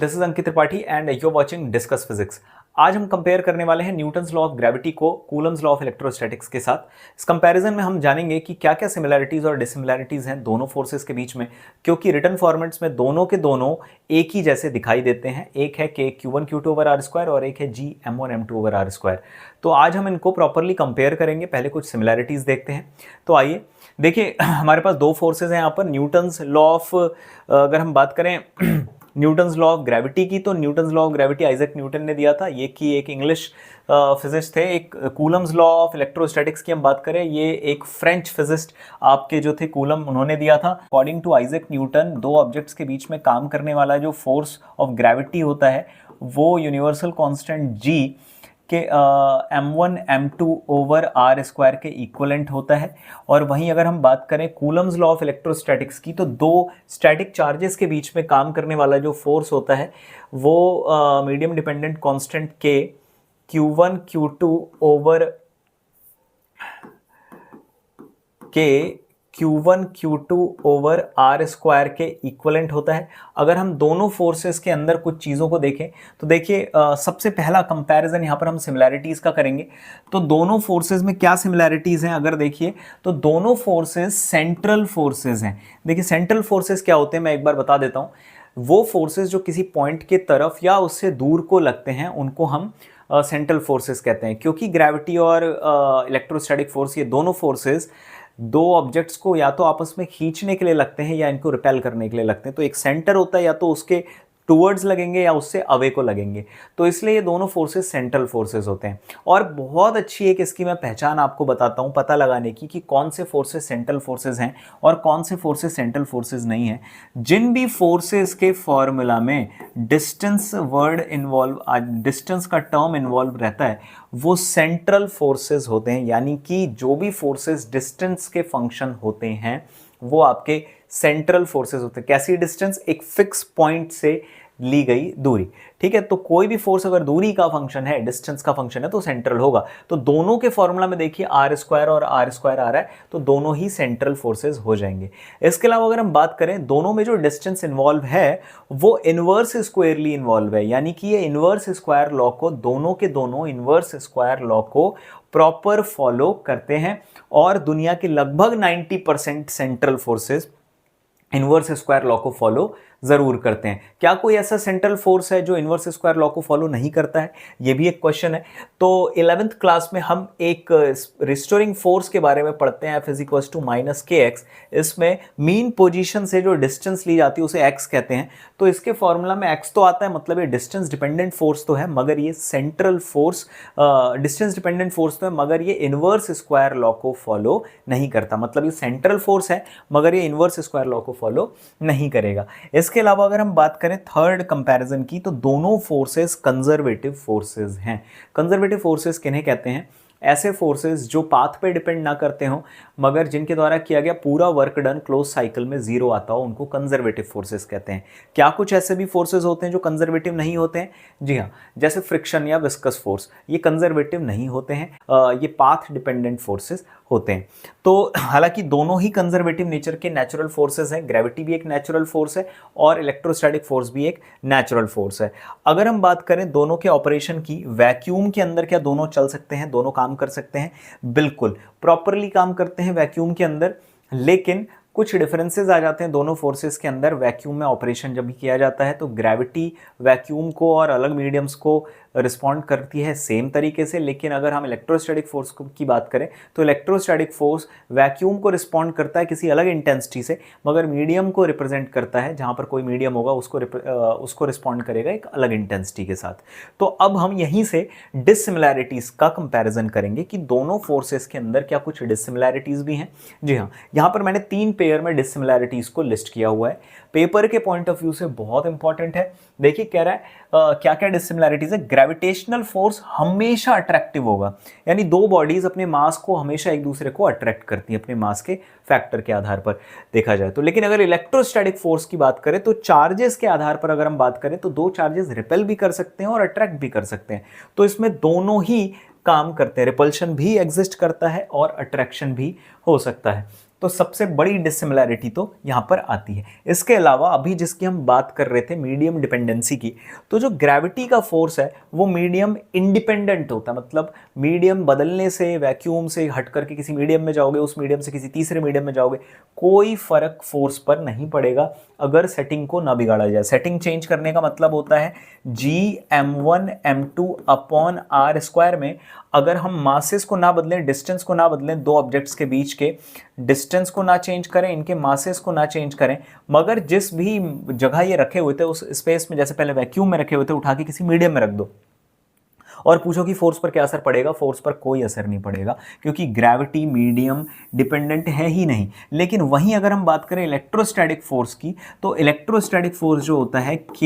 This is Ankit Tripathi and you are watching discuss physics. आज हम compare करने वाले हैं न्यूटन्स लॉ ऑफ ग्रेविटी को कूलम्स लॉ ऑफ इलेक्ट्रोस्टैटिक्स के साथ। इस कंपैरिजन में हम जानेंगे कि क्या क्या सिमिलैरिटीज और डिसिमिलैरिटीज हैं दोनों फोर्सेस के बीच में, क्योंकि रिटन फॉर्मेट्स में दोनों के दोनों एक ही जैसे दिखाई देते हैं। एक है के Q1 Q2 over r square और एक है G M1 M2 over r square. तो आज हम इनको प्रॉपरली कंपेयर करेंगे। पहले कुछ सिमिलैरिटीज देखते हैं। तो आइए देखिए, हमारे पास दो फोर्सेज हैं यहाँ पर। न्यूटन्स लॉ ऑफ, अगर हम बात करें न्यूटन्स लॉ ऑफ ग्रेविटी की, तो Newton's law of gravity Isaac Newton ने दिया था। ये की एक इंग्लिश फिजिस्ट थे। एक कूलम्स लॉ ऑफ इलेक्ट्रोस्टैटिक्स की हम बात करें, ये एक फ्रेंच फिजिस्ट आपके जो थे कूलम, उन्होंने दिया था। अकॉर्डिंग टू आइजैक न्यूटन, दो ऑब्जेक्ट्स के बीच में काम करने वाला जो फोर्स ऑफ ग्रेविटी होता है वो यूनिवर्सल कांस्टेंट G के M1 M2 over r square के इक्वलेंट होता है। और वहीं अगर हम बात करें कूलम्स लॉ ऑफ इलेक्ट्रोस्टैटिक्स की, तो दो स्टैटिक चार्जेस के बीच में काम करने वाला जो फोर्स होता है वो मीडियम डिपेंडेंट कांस्टेंट के Q1 Q2 over k Q1 Q2 over r square के इक्वलेंट होता है। अगर हम दोनों फोर्सेस के अंदर कुछ चीज़ों को देखें तो देखिए, सबसे पहला कंपैरिजन यहाँ पर हम सिमिलैरिटीज़ का करेंगे। तो दोनों फोर्सेस में क्या सिमिलैरिटीज़ हैं अगर देखिए, तो दोनों फोर्सेस सेंट्रल फोर्सेस हैं। देखिए सेंट्रल फोर्सेस क्या होते हैं मैं एक बार बता देता हूँ। वो फोर्सेस जो किसी पॉइंट के तरफ या उससे दूर को लगते हैं उनको हम सेंट्रल फोर्सेस कहते हैं, क्योंकि ग्रेविटी और इलेक्ट्रोस्टैटिक फोर्स, ये दोनों फोर्सेस दो ऑब्जेक्ट्स को या तो आपस में खींचने के लिए लगते हैं या इनको रिपेल करने के लिए लगते हैं। तो एक सेंटर होता है, या तो उसके टूवर्ड्स लगेंगे या उससे अवे को लगेंगे। तो इसलिए ये दोनों फोर्सेस सेंट्रल फोर्सेस होते हैं। और बहुत अच्छी एक इसकी मैं पहचान आपको बताता हूँ पता लगाने की कि कौन से फोर्सेस सेंट्रल फोर्सेस हैं और कौन से फोर्सेस सेंट्रल फोर्सेस नहीं हैं। जिन भी फोर्सेस के फॉर्मूला में डिस्टेंस वर्ड इन्वॉल्व, डिस्टेंस का टर्म इन्वॉल्व रहता है, वो सेंट्रल फोर्सेस होते हैं। यानी कि जो भी फोर्सेस डिस्टेंस के फंक्शन होते हैं वो आपके सेंट्रल फोर्सेस होते हैं। कैसी डिस्टेंस? एक फिक्स पॉइंट से ली गई दूरी, ठीक है। तो कोई भी फोर्स अगर दूरी का फंक्शन है, डिस्टेंस का फंक्शन है, तो सेंट्रल होगा। तो दोनों के फॉर्मूला में देखिए आर स्क्वायर और आर स्क्वायर आ रहा है, तो दोनों ही सेंट्रल फोर्सेस हो जाएंगे। इसके अलावा अगर हम बात करें, दोनों में जो डिस्टेंस इन्वॉल्व है वो इनवर्स स्क्वायरली इन्वॉल्व है। यानी कि ये इनवर्स स्क्वायर लॉ को, दोनों के दोनों इनवर्स स्क्वायर लॉ को प्रॉपर फॉलो करते हैं। और दुनिया के लगभग 90% central forces inverse square law को फॉलो जरूर करते हैं। क्या कोई ऐसा सेंट्रल फोर्स है जो इनवर्स स्क्वायर लॉ को फॉलो नहीं करता है? ये भी एक क्वेश्चन है। तो 11th क्लास में हम एक रिस्टोरिंग फोर्स के बारे में पढ़ते हैं, F = -kx। इसमें मीन पोजीशन से जो डिस्टेंस ली जाती है उसे x कहते हैं। तो इसके फॉर्मूला में x तो आता है, मतलब ये डिस्टेंस डिपेंडेंट फोर्स तो है, मगर ये central force, distance dependent force तो है, मगर ये इनवर्स स्क्वायर लॉ को फॉलो नहीं करता। मतलब ये सेंट्रल फोर्स है मगर ये इनवर्स स्क्वायर लॉ को फॉलो नहीं करेगा। इसके अलावा अगर हम बात करें थर्ड कंपैरिजन की, तो दोनों फोर्सेस कंजर्वेटिव फोर्सेस हैं। कंजर्वेटिव फोर्सेस किन्हें कहते हैं? ऐसे फोर्सेस जो पाथ पे डिपेंड ना करते हो मगर जिनके द्वारा किया गया पूरा वर्क डन क्लोज साइकिल में जीरो आता हो, उनको कंजर्वेटिव फोर्सेस कहते हैं। क्या कुछ ऐसे भी फोर्सेस होते हैं जो कंजर्वेटिव नहीं होते हैं? जी हाँ, जैसे फ्रिक्शन या विस्कस फोर्स, ये कंजर्वेटिव नहीं होते हैं, ये पाथ डिपेंडेंट फोर्सेस होते हैं। तो हालांकि दोनों ही कंजर्वेटिव नेचर के नेचुरल फोर्सेस हैं। ग्रेविटी भी एक नेचुरल फोर्स है और इलेक्ट्रोस्टैटिक फोर्स भी एक नेचुरल फोर्स है। अगर हम बात करें दोनों के ऑपरेशन की, वैक्यूम के अंदर क्या दोनों चल सकते हैं, दोनों काम कर सकते हैं? बिल्कुल प्रॉपरली काम करते हैं वैक्यूम के अंदर, लेकिन कुछ डिफरेंसेस आ जाते हैं दोनों फोर्सेस के अंदर। वैक्यूम में ऑपरेशन जब भी किया जाता है तो ग्रेविटी वैक्यूम को और अलग मीडियम्स को रिस्पॉन्ड करती है सेम तरीके से, लेकिन अगर हम इलेक्ट्रोस्टैटिक फोर्स की बात करें तो इलेक्ट्रोस्टैटिक फोर्स वैक्यूम को रिस्पॉन्ड करता है किसी अलग इंटेंसिटी से, मगर मीडियम को रिप्रेजेंट करता है। जहाँ पर कोई मीडियम होगा उसको रिस्पॉन्ड करेगा एक अलग इंटेंसिटी के साथ। तो अब हम यहीं से डिसिमिलैरिटीज़ का कंपैरिजन करेंगे कि दोनों फोर्सेस के अंदर क्या कुछ डिसिमिलैरिटीज़ भी हैं। जी हाँ, यहाँ पर मैंने 3 पेयर में डिसिमिलैरिटीज़ को लिस्ट किया हुआ है। पेपर के पॉइंट ऑफ व्यू से बहुत इंपॉर्टेंट है। देखिए कह रहा है क्या क्या डिसिमिलैरिटीज है। ग्रेविटेशनल फोर्स हमेशा अट्रैक्टिव होगा, यानी दो बॉडीज अपने मास को हमेशा एक दूसरे को अट्रैक्ट करती हैं अपने मास के फैक्टर के आधार पर देखा जाए तो। लेकिन अगर इलेक्ट्रोस्टैटिक फोर्स की बात करें तो चार्जेस के आधार पर अगर हम बात करें तो दो चार्जेस रिपेल भी कर सकते हैं और अट्रैक्ट भी कर सकते हैं। तो इसमें दोनों ही काम करते हैं, रिपल्शन भी एग्जिस्ट करता है और अट्रैक्शन भी हो सकता है। तो सबसे बड़ी डिसिमिलैरिटी तो यहाँ पर आती है। इसके अलावा अभी जिसकी हम बात कर रहे थे मीडियम डिपेंडेंसी की, तो जो ग्रेविटी का फोर्स है वो मीडियम इंडिपेंडेंट होता है, मतलब मीडियम बदलने से, वैक्यूम से हट करके किसी मीडियम में जाओगे, उस मीडियम से किसी तीसरे मीडियम में जाओगे, कोई फर्क फोर्स पर नहीं पड़ेगा अगर सेटिंग को ना बिगाड़ा जाए। सेटिंग चेंज करने का मतलब होता है Gm1m2 अपॉन आर स्क्वायर में अगर हम मासेस को ना बदलें, डिस्टेंस को ना बदलें, दो ऑब्जेक्ट्स के बीच के डिस्टेंस को ना चेंज करें, इनके मासेस को ना चेंज करें, मगर जिस भी जगह ये रखे हुए थे उस स्पेस में, जैसे पहले वैक्यूम में रखे हुए थे, उठा के किसी मीडियम में रख दो और पूछो कि फोर्स पर क्या असर पड़ेगा, फोर्स पर कोई असर नहीं पड़ेगा क्योंकि ग्रेविटी मीडियम डिपेंडेंट है ही नहीं। लेकिन वहीं अगर हम बात करें इलेक्ट्रोस्टैटिक फोर्स की, तो इलेक्ट्रोस्टैटिक फोर्स जो होता है K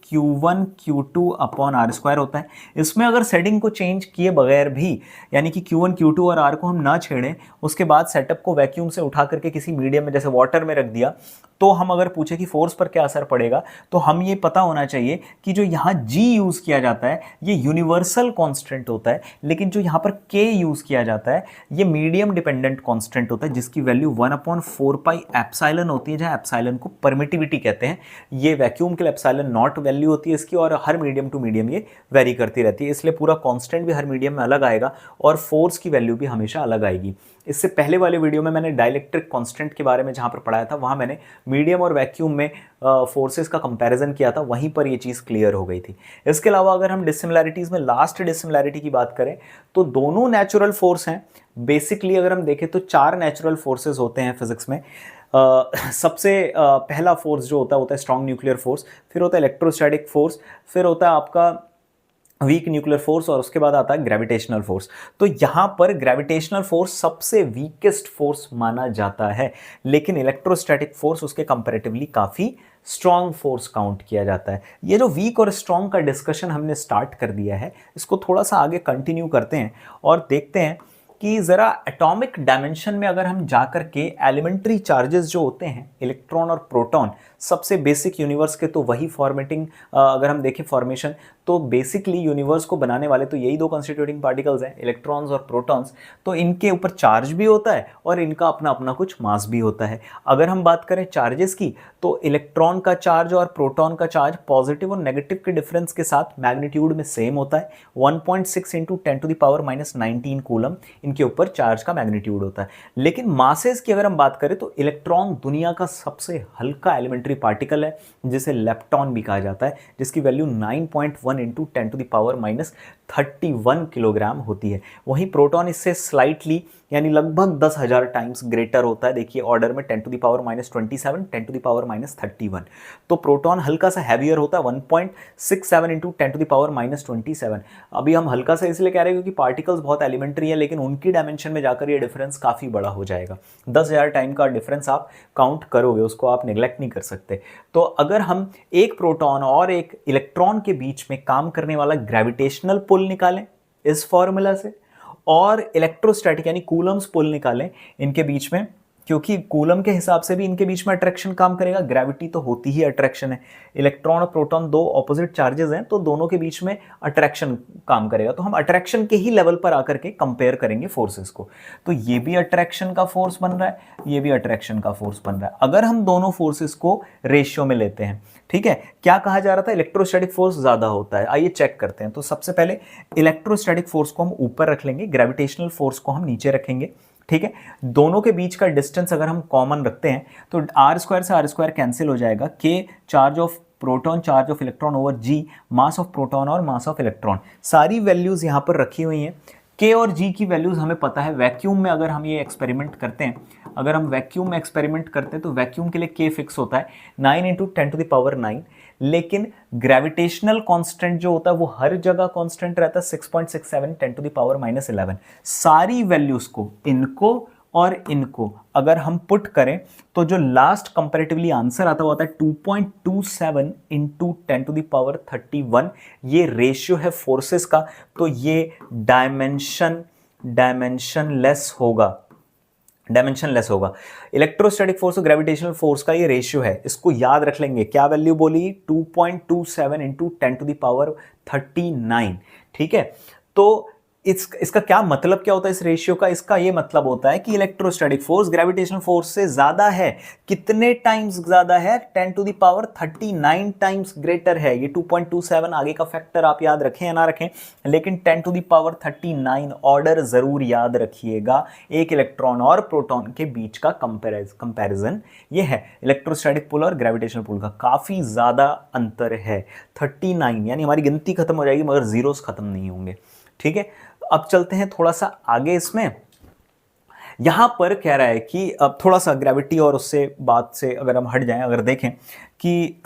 Q1 Q2 upon are square होता है। इसमें अगर सेटिंग को चेंज किए बगैर भी, यानी कि Q1 Q2 और R को हम ना छेड़ें, उसके बाद सेटअप को वैक्यूम से उठा करके किसी मीडियम में जैसे वाटर में रख दिया, तो हम अगर पूछे कि फोर्स पर क्या असर पड़ेगा, तो हम ये पता होना चाहिए कि जो यहाँ G यूज किया जाता है ये यूनिवर्सल कांस्टेंट होता है, लेकिन जो यहाँ पर K यूज किया जाता है ये मीडियम डिपेंडेंट कांस्टेंट होता है, जिसकी वैल्यू 1/4 पाई एप्सिलॉन होती है, जहाँ एप्सिलॉन को परमिटिविटी कहते हैं। ये वैक्यूम के लिए एप्सिलॉन नॉट वैल्यू होती है इसकी, और हर मीडियम टू मीडियम ये वेरी करती रहती है, इसलिए पूरा कांस्टेंट भी हर मीडियम में अलग आएगा और फोर्स की वैल्यू भी हमेशा अलग आएगी। इससे पहले वाले वीडियो में मैंने डाइलेक्ट्रिक कांस्टेंट के बारे में जहां पर पढ़ाया था, वहां मैंने मीडियम और वैक्यूम में फोर्सेस का कंपैरिजन किया था, वहीं पर ये चीज़ क्लियर हो गई थी। इसके अलावा अगर हम डिसिमिलैरिटीज़ में लास्ट डिसिमिलैरिटी की बात करें, तो दोनों नेचुरल फोर्स हैं। बेसिकली अगर हम देखें तो 4 नेचुरल फोर्सेस होते हैं फिजिक्स में। सबसे पहला फोर्स जो होता है स्ट्रॉन्ग न्यूक्लियर फोर्स, फिर होता है इलेक्ट्रोस्टैटिक फोर्स, फिर होता है आपका वीक न्यूक्लियर फोर्स, और उसके बाद आता है ग्रेविटेशनल फोर्स। तो यहां पर ग्रेविटेशनल फोर्स सबसे वीकेस्ट फोर्स माना जाता है, लेकिन इलेक्ट्रोस्टैटिक फोर्स उसके कंपैरेटिवली काफी स्ट्रॉन्ग फोर्स काउंट किया जाता है। ये जो वीक और स्ट्रॉन्ग का डिस्कशन हमने स्टार्ट कर दिया है, इसको थोड़ा सा आगे कंटिन्यू करते हैं और देखते हैं कि ज़रा एटॉमिक डायमेंशन में अगर हम जाकर के एलिमेंट्री चार्जेस जो होते हैं इलेक्ट्रॉन और प्रोटॉन, सबसे बेसिक यूनिवर्स के तो वही फॉर्मेटिंग, अगर हम देखें फॉर्मेशन, तो बेसिकली यूनिवर्स को बनाने वाले तो यही दो कंस्टिट्यूटिंग पार्टिकल्स हैं, इलेक्ट्रॉन्स और प्रोटॉन्स। तो इनके ऊपर चार्ज भी होता है और इनका अपना अपना कुछ मास भी होता है। अगर हम बात करें चार्जेस की, तो इलेक्ट्रॉन का चार्ज और प्रोटॉन का चार्ज पॉजिटिव और नेगेटिव के डिफरेंस के साथ मैग्नीट्यूड में सेम होता है। 1.6 × 10⁻⁻19 कूलम इनके ऊपर चार्ज का मैग्नीट्यूड होता है। लेकिन मासेस की अगर हम बात करें, तो इलेक्ट्रॉन दुनिया का सबसे हल्का एलिमेंट्री पार्टिकल है, जिसे लेप्टॉन भी कहा जाता है, जिसकी वैल्यू 9.1 × 10⁻31 किलोग्राम होती है। वहीं प्रोटॉन इससे स्लाइटली, यानी लगभग 10,000 टाइम्स ग्रेटर होता है। देखिए ऑर्डर में 10⁻27, 10⁻31। तो प्रोटॉन हल्का सा हैवियर होता है, 1.67 × 10⁻27। अभी हम हल्का सा इसलिए कह रहे हैं क्योंकि पार्टिकल्स बहुत एलिमेंट्री है, लेकिन उनकी डायमेंशन में जाकर ये डिफरेंस काफ़ी बड़ा हो जाएगा। 10,000 टाइम का डिफरेंस आप काउंट करोगे, उसको आप निगलेक्ट नहीं कर सकते। तो अगर हम एक प्रोटॉन और एक इलेक्ट्रॉन के बीच में काम करने वाला ग्रेविटेशनल पुल निकालें इस फॉर्मूला से, और इलेक्ट्रोस्टैटिक यानी कूलम्स पुल निकालें इनके बीच में, क्योंकि कूलम के हिसाब से भी इनके बीच में अट्रैक्शन काम करेगा, ग्रेविटी तो होती ही अट्रैक्शन है। इलेक्ट्रॉन और प्रोटॉन दो ऑपोजिट चार्जेस हैं, तो दोनों के बीच में अट्रैक्शन काम करेगा। तो हम अट्रैक्शन के ही लेवल पर आकर के कंपेयर करेंगे फोर्सेस को। तो ये भी अट्रैक्शन का फोर्स बन रहा है, ये भी अट्रैक्शन का फोर्स बन रहा है। अगर हम दोनों फोर्सेस को रेशियो में लेते हैं, ठीक है, क्या कहा जा रहा था, इलेक्ट्रोस्टैटिक फोर्स ज्यादा होता है। आइए चेक करते हैं। तो सबसे पहले इलेक्ट्रोस्टैटिक फोर्स को हम ऊपर रख लेंगे, ग्रेविटेशनल फोर्स को हम नीचे रखेंगे, ठीक है। दोनों के बीच का डिस्टेंस अगर हम कॉमन रखते हैं, तो आर स्क्वायर से आर स्क्वायर कैंसिल हो जाएगा। K charge of proton, charge of electron over G mass of proton और मास ऑफ इलेक्ट्रॉन। सारी वैल्यूज यहाँ पर रखी हुई हैं। के और जी की वैल्यूज हमें पता है। वैक्यूम में अगर हम ये एक्सपेरिमेंट करते हैं, अगर हम वैक्यूम में एक्सपेरिमेंट करते हैं, तो वैक्यूम के लिए के फिक्स होता है 9 × 10⁻9। लेकिन ग्रेविटेशनल कांस्टेंट जो होता है वो हर जगह कांस्टेंट रहता है, 6.67 10⁻11। सारी वैल्यूज को, इनको और इनको अगर हम पुट करें, तो जो लास्ट कंपैरेटिवली आंसर आता हुआ था 2.27 × 10⁻31, ये रेशियो है फोर्सेस का। तो ये डायमेंशनलेस होगा। इलेक्ट्रोस्टैटिक फोर्स और ग्रेविटेशनल फोर्स का ये रेशियो है, इसको याद रख लेंगे। क्या वैल्यू बोली, 2.27 × 10⁻39, ठीक है। तो इसका क्या मतलब क्या होता है इस रेशियो का? इसका ये मतलब होता है कि इलेक्ट्रोस्टैटिक फोर्स ग्रेविटेशनल फोर्स से ज्यादा है। कितने टाइम्स ज्यादा है? 10 to the power 39 times greater है। ये 2.27 आगे का फैक्टर आप याद रखें या ना रखें, लेकिन 10 टू द पावर 39 ऑर्डर जरूर याद रखिएगा। एक इलेक्ट्रॉन और प्रोटॉन के बीच का कंपैरिजन ये है। इलेक्ट्रोस्टैटिक पुल और ग्रेविटेशनल पुल का काफी ज्यादा अंतर है। 39 यानी हमारी गिनती खत्म हो जाएगी मगर जीरोस खत्म नहीं होंगे। ठीक है, अब चलते हैं थोड़ा सा आगे। इसमें यहां पर कह रहा है कि अब थोड़ा सा ग्रेविटी और उससे बात से अगर हम हट जाएं, अगर देखें कि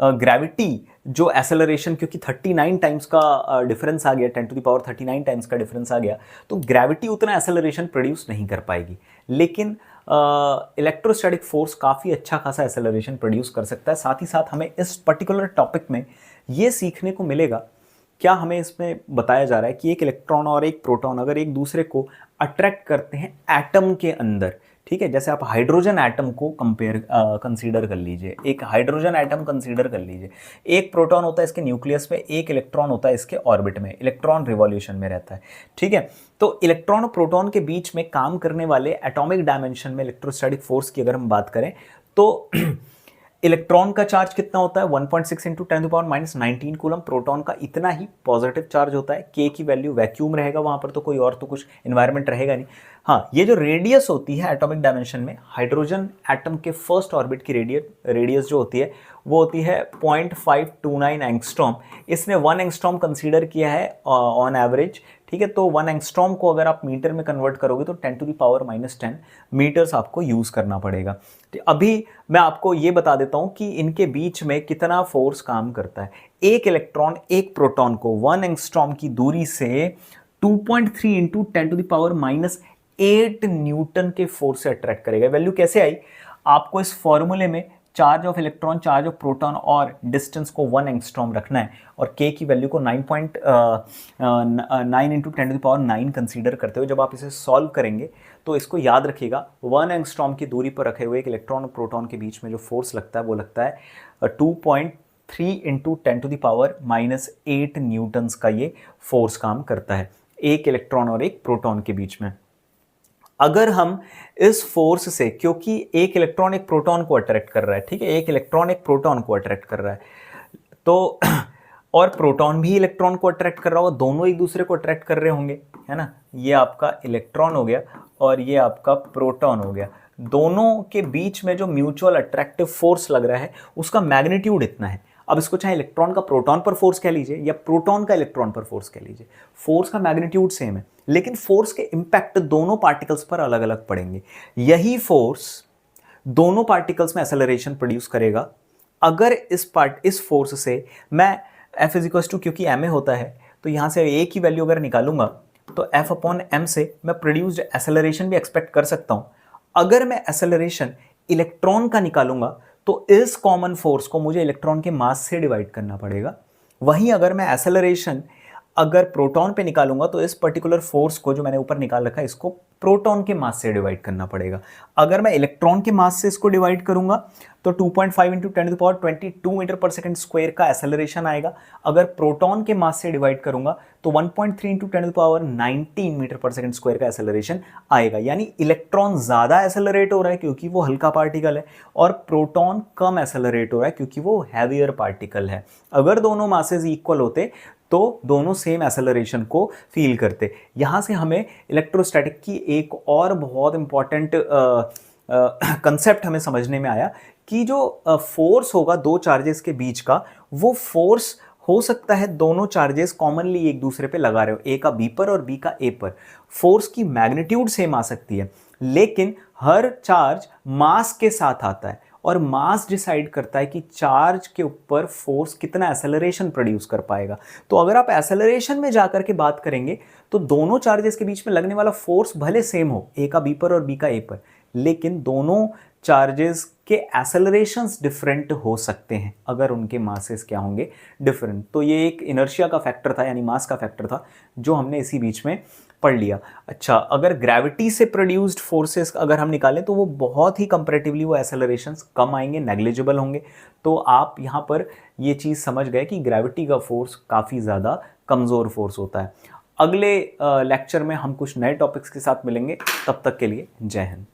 ग्रेविटी जो एसेलरेशन, क्योंकि 39 टाइम्स का डिफरेंस आ गया, 10 टू द पावर 39 टाइम्स का डिफरेंस आ गया, तो ग्रेविटी उतना एसेलरेशन प्रोड्यूस नहीं कर पाएगी। लेकिन इलेक्ट्रोस्टैटिक फोर्स काफ़ी अच्छा खासा एसेलरेशन प्रोड्यूस कर सकता है। साथ ही साथ हमें इस पर्टिकुलर टॉपिक में ये सीखने को मिलेगा, क्या हमें इसमें बताया जा रहा है कि एक इलेक्ट्रॉन और एक प्रोटॉन अगर एक दूसरे को अट्रैक्ट करते हैं एटम के अंदर, ठीक है, जैसे आप हाइड्रोजन एटम को कंसीडर कर लीजिए, एक हाइड्रोजन एटम कंसीडर कर लीजिए। एक प्रोटॉन होता है इसके न्यूक्लियस में, एक इलेक्ट्रॉन होता है इसके ऑर्बिट में, इलेक्ट्रॉन रिवॉल्यूशन में रहता है। ठीक है, तो इलेक्ट्रॉन और प्रोटॉन के बीच में काम करने वाले एटॉमिक डायमेंशन में इलेक्ट्रोस्टैटिक फोर्स की अगर हम बात करें तो इलेक्ट्रॉन का चार्ज कितना होता है? 1.6 इंटू 10 पावर -19 कूलम। प्रोटॉन का इतना ही पॉजिटिव चार्ज होता है। के की वैल्यू वैक्यूम रहेगा वहां पर, तो कोई और तो कुछ एनवायरनमेंट रहेगा नहीं। हाँ, ये जो रेडियस होती है एटॉमिक डायमेंशन में, हाइड्रोजन एटम के फर्स्ट ऑर्बिट की रेडियस जो होती है वो होती है 0.529 एंगस्ट्रॉम। इसने 1 एंगस्ट्रॉम कंसीडर किया है ऑन एवरेज। ठीक है, तो 1 एंगस्ट्रॉम को अगर आप मीटर में कन्वर्ट करोगे तो 10 टू द पावर -10 मीटर्स आपको यूज करना पड़ेगा। तो अभी मैं आपको ये बता देता हूं कि इनके बीच में कितना फोर्स काम करता है। एक इलेक्ट्रॉन एक प्रोटॉन को 1 एंगस्ट्रॉम की दूरी से 2.3 into 10 to the power -8 newton के फोर्स से अट्रैक्ट करेगा। वैल्यू कैसे आई? आपको इस फॉर्मूले में charge of electron, charge of proton और डिस्टेंस को 1 एंगस्ट्रॉम रखना है और के की वैल्यू को 9.9 into 10 to the power 9 consider करते हुए जब आप इसे सॉल्व करेंगे तो इसको याद रखिएगा। 1 एंगस्ट्रॉम की दूरी पर रखे हुए एक इलेक्ट्रॉन और प्रोटॉन के बीच में जो फोर्स लगता है वो लगता है 2.3 into 10 to the power -8 newtons का ये फोर्स काम करता है एक इलेक्ट्रॉन और एक प्रोटॉन के बीच में। अगर हम इस फोर्स से, क्योंकि एक इलेक्ट्रॉन एक प्रोटॉन को अट्रैक्ट कर रहा है, ठीक है, एक इलेक्ट्रॉन एक प्रोटॉन को अट्रैक्ट कर रहा है, तो और प्रोटॉन भी इलेक्ट्रॉन को अट्रैक्ट कर रहा होगा, दोनों एक दूसरे को अट्रैक्ट कर रहे होंगे, है ना। ये आपका इलेक्ट्रॉन हो गया और ये आपका प्रोटॉन हो गया। दोनों के बीच में जो म्यूचुअल अट्रैक्टिव फोर्स लग रहा है उसका मैग्नीट्यूड इतना है। अब इसको चाहे इलेक्ट्रॉन का प्रोटॉन पर फोर्स कह लीजिए या प्रोटॉन का इलेक्ट्रॉन पर फोर्स कह लीजिए, फोर्स का मैग्नीट्यूड सेम है, लेकिन फोर्स के इंपैक्ट दोनों पार्टिकल्स पर अलग अलग पड़ेंगे। यही फोर्स दोनों पार्टिकल्स में एक्सेलरेशन प्रोड्यूस करेगा। अगर इस फोर्स से मैं F इज टू, क्योंकि ma होता है तो यहां से a की वैल्यू अगर निकालूंगा तो F अपॉन m से मैं प्रोड्यूस्ड एक्सेलरेशन भी एक्सपेक्ट कर सकता हूं। अगर मैं एक्सेलरेशन इलेक्ट्रॉन का निकालूंगा तो इस कॉमन फोर्स को मुझे इलेक्ट्रॉन के मास से डिवाइड करना पड़ेगा। वहीं अगर मैं एक्सेलरेशन अगर प्रोटॉन पे निकालूंगा तो इस पर्टिकुलर फोर्स को जो मैंने ऊपर निकाल रखा है इसको प्रोटॉन के मास से डिवाइड करना पड़ेगा। अगर मैं इलेक्ट्रॉन के मास से इसको डिवाइड करूंगा तो 2.5 into 10 to the power 22 metre पर सेकंड स्क्वायर का एक्सेलरेशन आएगा। अगर प्रोटॉन के मास से डिवाइड करूंगा तो 1.3 into 10 to the power 19 metre पर सेकंड स्क्वायर का एक्सेलरेशन आएगा। यानी इलेक्ट्रॉन ज्यादा एक्सेलरेट हो रहा है क्योंकि वो हल्का पार्टिकल है और प्रोटॉन कम एक्सेलरेट हो रहा है क्योंकि वो हैवियर पार्टिकल है। अगर दोनों मासेस इक्वल होते तो दोनों सेम एक्सेलरेशन को फील करते। यहां से हमें इलेक्ट्रोस्टैटिक की एक और बहुत इंपॉर्टेंट कंसेप्ट हमें समझने में आया कि जो फोर्स होगा दो चार्जेस के बीच का, वो फोर्स हो सकता है दोनों चार्जेस कॉमनली एक दूसरे पे लगा रहे हो, ए का बी पर और बी का ए पर। फोर्स की मैग्नीट्यूड सेम आ सकती है, लेकिन हर चार्ज मास के साथ आता है और मास डिसाइड करता है कि चार्ज के ऊपर फोर्स कितना एक्सेलरेशन प्रोड्यूस कर पाएगा। तो अगर आप एक्सेलरेशन में जाकर के बात करेंगे तो दोनों चार्जेस के बीच में लगने वाला फोर्स भले सेम हो, ए का बी पर और बी का ए पर, लेकिन दोनों चार्जेस के एक्सेलरेशंस डिफरेंट हो सकते हैं अगर उनके मासेस क्या होंगे, डिफरेंट। तो ये एक इनर्शिया का फैक्टर था, यानी मास का फैक्टर था, जो हमने इसी बीच में पढ़ लिया। अच्छा, अगर ग्रेविटी से प्रोड्यूस्ड फोर्सेस अगर हम निकालें तो वो बहुत ही कंपैरेटिवली वो एक्सेलरेशंस कम आएंगे, नेग्लिजिबल होंगे। तो आप यहाँ पर ये चीज़ समझ गए कि ग्रेविटी का फोर्स काफ़ी ज़्यादा कमज़ोर फोर्स होता है। अगले लेक्चर में हम कुछ नए टॉपिक्स के साथ मिलेंगे। तब तक के लिए जय हिंद।